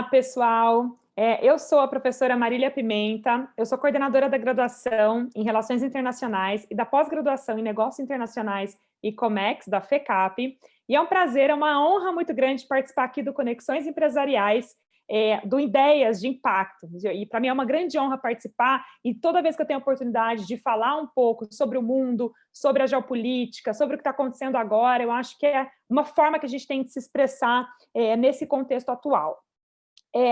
pessoal. Eu sou a professora Marília Pimenta, eu sou coordenadora da graduação em Relações Internacionais e da pós-graduação em Negócios Internacionais e Comex, da FECAP, e é um prazer, é uma honra muito grande participar aqui do Conexões Empresariais, do Ideias de Impacto, e para mim é uma grande honra participar, e toda vez que eu tenho a oportunidade de falar um pouco sobre o mundo, sobre a geopolítica, sobre o que está acontecendo agora, eu acho que é uma forma que a gente tem de se expressar nesse contexto atual.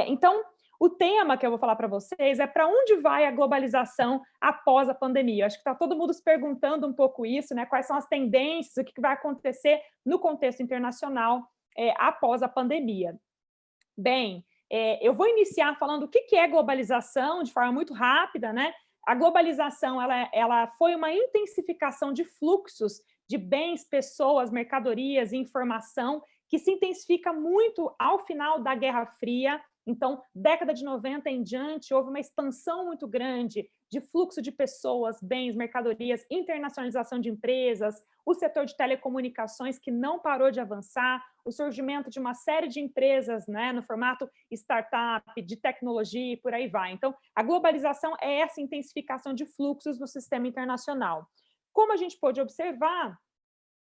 Então, o tema que eu vou falar para vocês é para onde vai a globalização após a pandemia. Eu acho que está todo mundo se perguntando um pouco isso, né? Quais são as tendências, o que vai acontecer no contexto internacional após a pandemia. Bem, eu vou iniciar falando o que é globalização, de forma muito rápida, né? A globalização ela foi uma intensificação de fluxos de bens, pessoas, mercadorias e informação que se intensifica muito ao final da Guerra Fria. Então, década de 90 em diante, houve uma expansão muito grande de fluxo de pessoas, bens, mercadorias, internacionalização de empresas, o setor de telecomunicações que não parou de avançar, o surgimento de uma série de empresas, né, no formato startup, de tecnologia e por aí vai. Então, a globalização é essa intensificação de fluxos no sistema internacional. Como a gente pôde observar,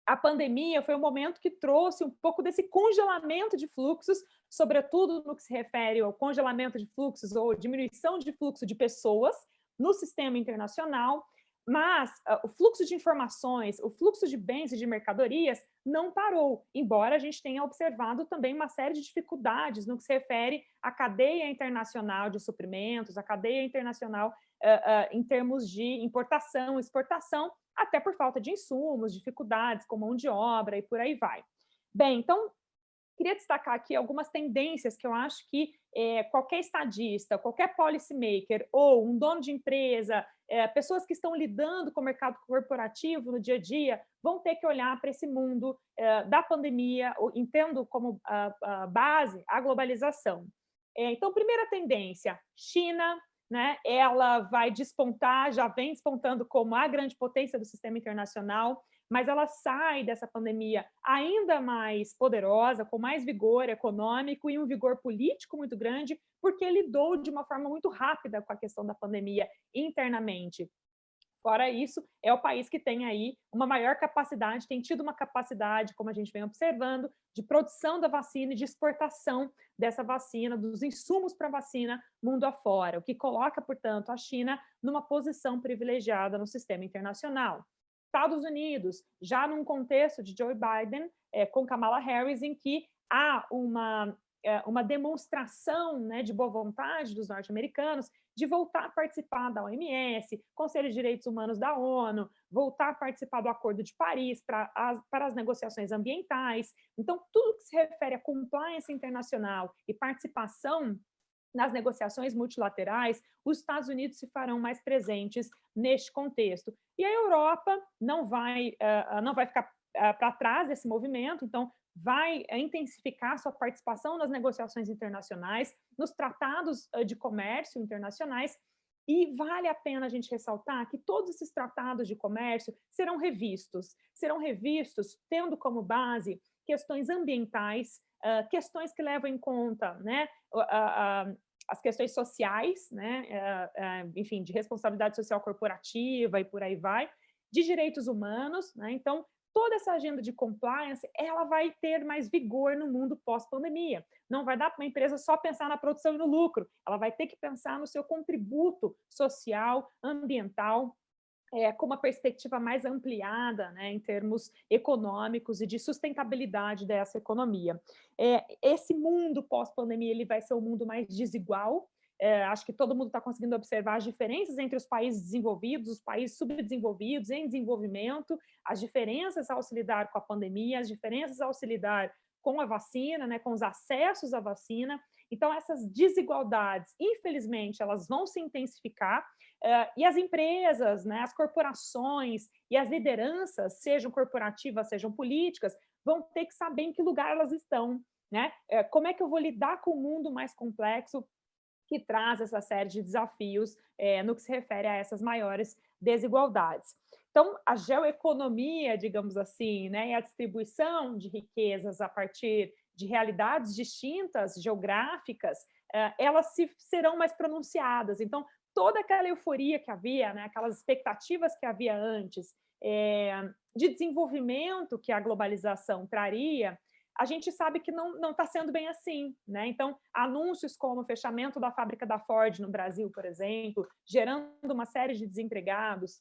a pandemia foi um momento que trouxe um pouco desse congelamento de fluxos, sobretudo no que se refere ao congelamento de fluxos ou diminuição de fluxo de pessoas no sistema internacional, mas o fluxo de informações, o fluxo de bens e de mercadorias não parou, embora a gente tenha observado também uma série de dificuldades no que se refere à cadeia internacional de suprimentos, à cadeia internacional em termos de importação, exportação, até por falta de insumos, dificuldades com mão de obra e por aí vai. Bem, então, queria destacar aqui algumas tendências que eu acho que qualquer estadista, qualquer policy maker ou um dono de empresa, pessoas que estão lidando com o mercado corporativo no dia a dia, vão ter que olhar para esse mundo da pandemia, entendo como base a globalização. Então, primeira tendência, China, né, ela vai despontar, já vem despontando como a grande potência do sistema internacional, mas ela sai dessa pandemia ainda mais poderosa, com mais vigor econômico e um vigor político muito grande, porque lidou de uma forma muito rápida com a questão da pandemia internamente. Fora isso, é o país que tem aí uma maior capacidade, tem tido uma capacidade, como a gente vem observando, de produção da vacina e de exportação dessa vacina, dos insumos para a vacina mundo afora, o que coloca, portanto, a China numa posição privilegiada no sistema internacional. Estados Unidos, já num contexto de Joe Biden com Kamala Harris, em que há uma demonstração, né, de boa vontade dos norte-americanos de voltar a participar da OMS, Conselho de Direitos Humanos da ONU, voltar a participar do Acordo de Paris para as negociações ambientais. Então, tudo que se refere a compliance internacional e participação nas negociações multilaterais, os Estados Unidos se farão mais presentes neste contexto. E a Europa não vai ficar para trás desse movimento, então vai intensificar sua participação nas negociações internacionais, nos tratados de comércio internacionais, e vale a pena a gente ressaltar que todos esses tratados de comércio serão revistos tendo como base questões ambientais, questões que levam em conta, né, as questões sociais, né, enfim, de responsabilidade social corporativa e por aí vai, de direitos humanos, né? Então, toda essa agenda de compliance, ela vai ter mais vigor no mundo pós-pandemia. Não vai dar para uma empresa só pensar na produção e no lucro, ela vai ter que pensar no seu contributo social, ambiental, com uma perspectiva mais ampliada, né, em termos econômicos e de sustentabilidade dessa economia. Esse mundo pós-pandemia ele vai ser um mundo mais desigual. Acho que todo mundo está conseguindo observar as diferenças entre os países desenvolvidos, os países subdesenvolvidos, em desenvolvimento, as diferenças ao se lidar com a pandemia, as diferenças ao se lidar com a vacina, né, com os acessos à vacina. Então, essas desigualdades, infelizmente, elas vão se intensificar, e as empresas, né, as corporações e as lideranças, sejam corporativas, sejam políticas, vão ter que saber em que lugar elas estão, né? Como é que eu vou lidar com o mundo mais complexo que traz essa série de desafios no que se refere a essas maiores desigualdades. Então, a geoeconomia, digamos assim, né, e a distribuição de riquezas a partir de realidades distintas, geográficas, elas serão mais pronunciadas. Então, toda aquela euforia que havia, né, aquelas expectativas que havia antes, de desenvolvimento que a globalização traria, a gente sabe que não está sendo bem assim, né? Então, anúncios como o fechamento da fábrica da Ford no Brasil, por exemplo, gerando uma série de desempregados,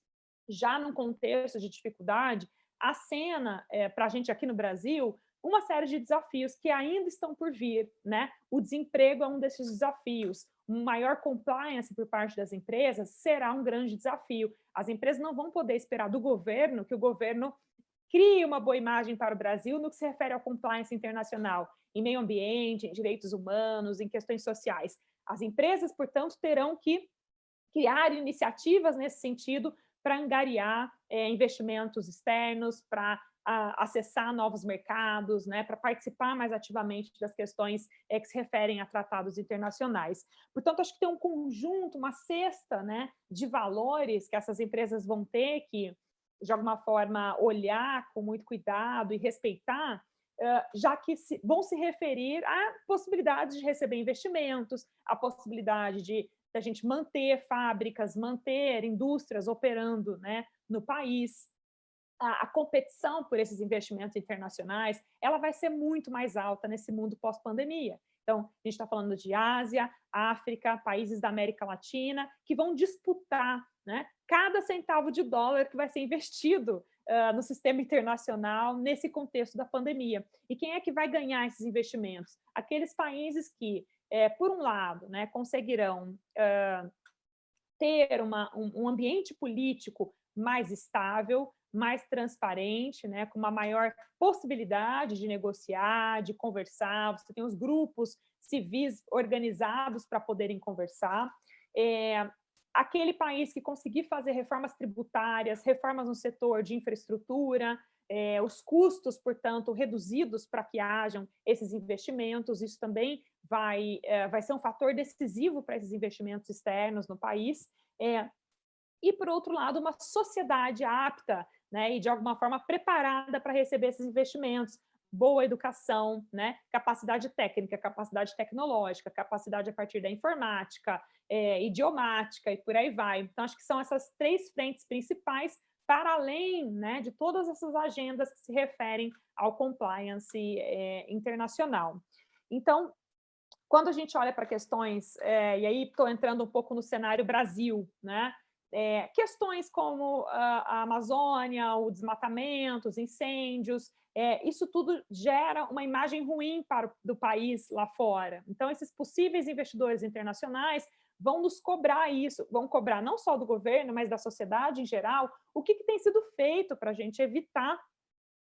já num contexto de dificuldade, acena para a gente aqui no Brasil uma série de desafios que ainda estão por vir, né? O desemprego é um desses desafios. Um maior compliance por parte das empresas será um grande desafio. As empresas não vão poder esperar do governo que o governo crie uma boa imagem para o Brasil no que se refere ao compliance internacional, em meio ambiente, em direitos humanos, em questões sociais. As empresas, portanto, terão que criar iniciativas nesse sentido para angariar investimentos externos, para acessar novos mercados, né, para participar mais ativamente das questões que se referem a tratados internacionais. Portanto, acho que tem um conjunto, uma cesta, né, de valores que essas empresas vão ter que, de alguma forma, olhar com muito cuidado e respeitar, já que vão se referir à possibilidade de receber investimentos, à possibilidade de a gente manter fábricas, manter indústrias operando, né, no país. A competição por esses investimentos internacionais, ela vai ser muito mais alta nesse mundo pós-pandemia. Então, a gente está falando de Ásia, África, países da América Latina, que vão disputar, né, cada centavo de dólar que vai ser investido no sistema internacional nesse contexto da pandemia. E quem é que vai ganhar esses investimentos? Aqueles países que, por um lado, né, conseguirão ter um ambiente político mais estável, mais transparente, né, com uma maior possibilidade de negociar, de conversar. Você tem os grupos civis organizados para poderem conversar. Aquele país que conseguir fazer reformas tributárias, reformas no setor de infraestrutura, os custos, portanto, reduzidos para que hajam esses investimentos, isso também vai ser um fator decisivo para esses investimentos externos no país. E, por outro lado, uma sociedade apta, né, e, de alguma forma, preparada para receber esses investimentos. Boa educação, né, capacidade técnica, capacidade tecnológica, capacidade a partir da informática, idiomática e por aí vai. Então, acho que são essas três frentes principais, para além, né, de todas essas agendas que se referem ao compliance internacional. Então, quando a gente olha para questões, e aí estou entrando um pouco no cenário Brasil, né, questões como a Amazônia, o desmatamento, os incêndios, isso tudo gera uma imagem ruim do país lá fora. Então, esses possíveis investidores internacionais vão nos cobrar isso, vão cobrar não só do governo, mas da sociedade em geral, o que tem sido feito para a gente evitar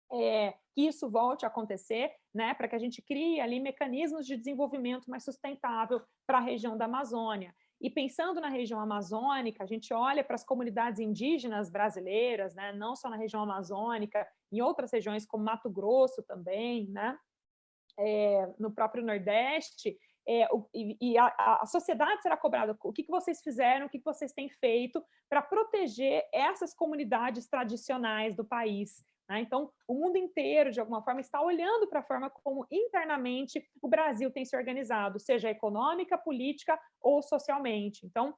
que isso volte a acontecer, né, para que a gente crie ali mecanismos de desenvolvimento mais sustentável para a região da Amazônia. E pensando na região amazônica, a gente olha para as comunidades indígenas brasileiras, né, não só na região amazônica, em outras regiões como Mato Grosso também, né, no próprio Nordeste, a sociedade será cobrada. O que vocês fizeram, o que vocês têm feito para proteger essas comunidades tradicionais do país? Né? Então, o mundo inteiro, de alguma forma, está olhando para a forma como internamente o Brasil tem se organizado, seja econômica, política ou socialmente. Então,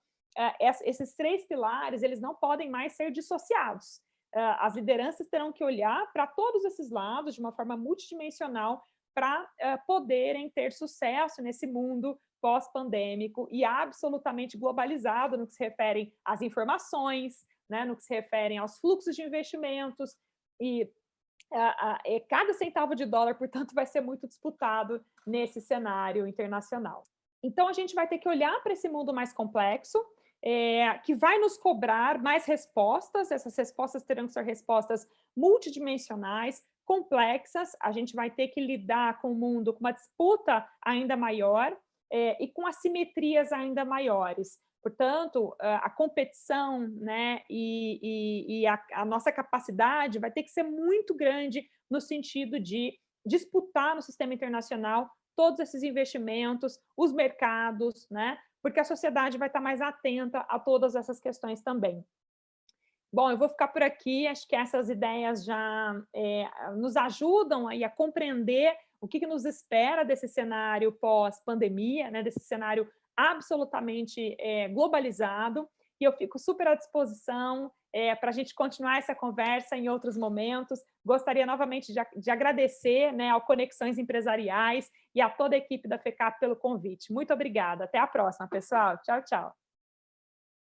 esses três pilares, eles não podem mais ser dissociados. As lideranças terão que olhar para todos esses lados de uma forma multidimensional para poderem ter sucesso nesse mundo pós-pandêmico e absolutamente globalizado no que se refere às informações, né, no que se refere aos fluxos de investimentos, e cada centavo de dólar, portanto, vai ser muito disputado nesse cenário internacional. Então, a gente vai ter que olhar para esse mundo mais complexo, que vai nos cobrar mais respostas. Essas respostas terão que ser respostas multidimensionais, complexas. A gente vai ter que lidar com o mundo com uma disputa ainda maior e com assimetrias ainda maiores. Portanto, a competição, né, e a nossa capacidade vai ter que ser muito grande no sentido de disputar no sistema internacional todos esses investimentos, os mercados, né, porque a sociedade vai estar mais atenta a todas essas questões também. Bom, eu vou ficar por aqui, acho que essas ideias já nos ajudam aí a compreender o que nos espera desse cenário pós-pandemia, né, desse cenário absolutamente globalizado, e eu fico super à disposição para a gente continuar essa conversa em outros momentos. Gostaria novamente de agradecer, né, ao Conexões Empresariais e a toda a equipe da FECAP pelo convite. Muito obrigada. Até a próxima, pessoal. Tchau, tchau.